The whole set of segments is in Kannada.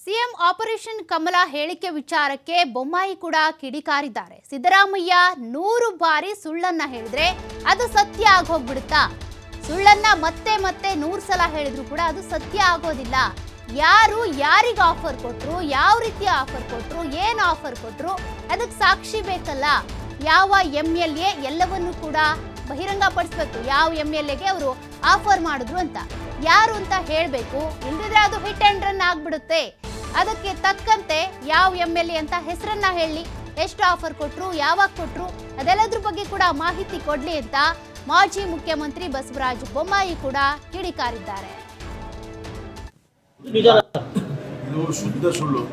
ಸಿಎಂ ಆಪರೇಷನ್ ಕಮಲ ಹೇಳಿಕೆ ವಿಚಾರಕ್ಕೆ ಬೊಮ್ಮಾಯಿ ಕೂಡ ಕಿಡಿಕಾರಿದ್ದಾರೆ. ಸಿದ್ದರಾಮಯ್ಯ 100 ಬಾರಿ ಸುಳ್ಳನ್ನ ಹೇಳಿದ್ರೆ ಅದು ಸತ್ಯ ಆಗೋಗ್ಬಿಡುತ್ತಾ? ಸುಳ್ಳನ್ನ ಮತ್ತೆ ಮತ್ತೆ 100 ಸಲ ಹೇಳಿದ್ರು ಕೂಡ ಅದು ಸತ್ಯ ಆಗೋದಿಲ್ಲ. ಯಾರು ಯಾರಿಗೆ ಆಫರ್ ಕೊಟ್ರು, ಯಾವ ರೀತಿಯ ಆಫರ್ ಕೊಟ್ರು, ಏನು ಆಫರ್ ಕೊಟ್ರು, ಅದಕ್ಕೆ ಸಾಕ್ಷಿ ಬೇಕಲ್ಲ. ಯಾವ MLA ಎಲ್ಲವನ್ನೂ ಕೂಡ ಬಹಿರಂಗಪಡಿಸಬೇಕು. ಯಾವ MLAಗೆ ಅವರು ಆಫರ್ ಮಾಡಿದ್ರು ಅಂತ, ಯಾರು ಅಂತ ಹೇಳಬೇಕು. ಇಲ್ಲದಿದ್ರೆ ಅದು ಹಿಟ್ ಅಂಡ್ ರನ್ ಆಗ್ಬಿಡುತ್ತೆ. ಅದಕ್ಕೆ ತಕ್ಕಂತೆ ಯಾವ MLA ಅಂತ ಹೆಸರನ್ನ ಹೇಳಿ, ಎಷ್ಟು ಆಫರ್ ಕೊಟ್ರು, ಯಾವಾಗ ಕೊಟ್ರು, ಅದೆಲ್ಲದ್ರ ಬಗ್ಗೆ ಕೂಡ ಮಾಹಿತಿ ಕೊಡ್ಲಿ ಅಂತ ಮಾಜಿ ಮುಖ್ಯಮಂತ್ರಿ ಬಸವರಾಜ ಬೊಮ್ಮಾಯಿ ಕೂಡ ಕಿಡಿಕಾರಿದ್ದಾರೆ. ಇದು ಶುದ್ಧ ಸುಳ್ಳು.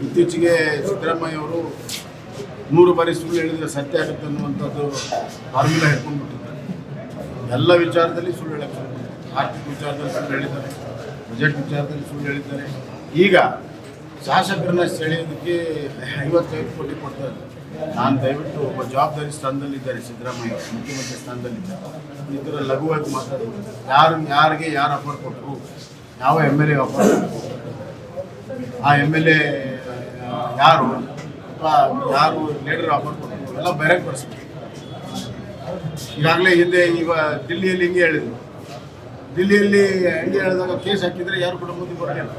ಇತ್ತೀಚೆಗೆ ಸಿದ್ದರಾಮಯ್ಯ ಅವರು 100 ಬಾರಿ ಸುಳ್ಳು ಹೇಳಿದ್ರೆ ಸತ್ಯ ಆಗುತ್ತೆ ಅನ್ನುವಂಥದ್ದು ಫಾರ್ಮುಲಾ ಹಿಡ್ಕೊಂಡ್ಬಿಟ್ಟಿದ್ದಾರೆ. ಎಲ್ಲ ವಿಚಾರದಲ್ಲಿ ಸುಳ್ಳು ಹೇಳಕ್ಕೆ, ಆರ್ಥಿಕ ವಿಚಾರದಲ್ಲಿ ಸುಳ್ಳು ಹೇಳಿದ್ದಾರೆ, ಬಜೆಟ್ ವಿಚಾರದಲ್ಲಿ ಸುಳ್ಳು ಹೇಳಿದ್ದಾರೆ. ಈಗ ಶಾಸಕರನ್ನ ಸೆಳೆಯೋದಕ್ಕೆ 55 ಕೋಟಿ ಕೊಡ್ತಾರೆ. ನಾನು ದಯವಿಟ್ಟು ಒಬ್ಬ ಜವಾಬ್ದಾರಿ ಸ್ಥಾನದಲ್ಲಿದ್ದಾರೆ ಸಿದ್ದರಾಮಯ್ಯ, ಮುಖ್ಯಮಂತ್ರಿ ಸ್ಥಾನದಲ್ಲಿದ್ದಾರೆ. ಈ ಥರ ಲಘುವಾಗಿ ಮಾತಾಡೋದು. ಯಾರಿಗೆ ಯಾರು ಆಫರ್ ಕೊಟ್ಟರು, ಯಾವ MLA ಆಫರ್ ಕೊಟ್ಟರು, ಆ MLA ಯಾರು ಅಥವಾ ಯಾರು ಲೀಡರ್ ಆಫರ್ ಕೊಟ್ಟರು ಎಲ್ಲ ಬೇರೆಗೆ ಬರ್ಸ್ಬೇಕು. ಈಗಾಗಲೇ ಹಿಂದೆ ದಿಲ್ಲಿಯಲ್ಲಿ ಹಿಂಗೆ ಹೇಳಿದರು. ದಿಲ್ಲಿಯಲ್ಲಿ ಹಿಂಗೆ ಹೇಳಿದಾಗ ಕೇಸ್ ಹಾಕಿದರೆ ಯಾರು ಕೂಡ ಮುಂದೆ ಬರಲಿಲ್ಲ.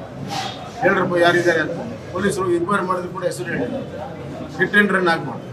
ಹೇಳ್ರಪ್ಪ ಯಾರಿದ್ದಾರೆ ಅಂತ ಪೊಲೀಸರು ಇನ್ಕ್ವೈರಿ ಮಾಡಿದ್ರು ಕೂಡ ಹೆಸರು ಹೇಳಿಲ್ಲ. ಹಿಟ್ ಅಂಡ್ ರನ್ ಆಗ್ಬಾರ್ದು.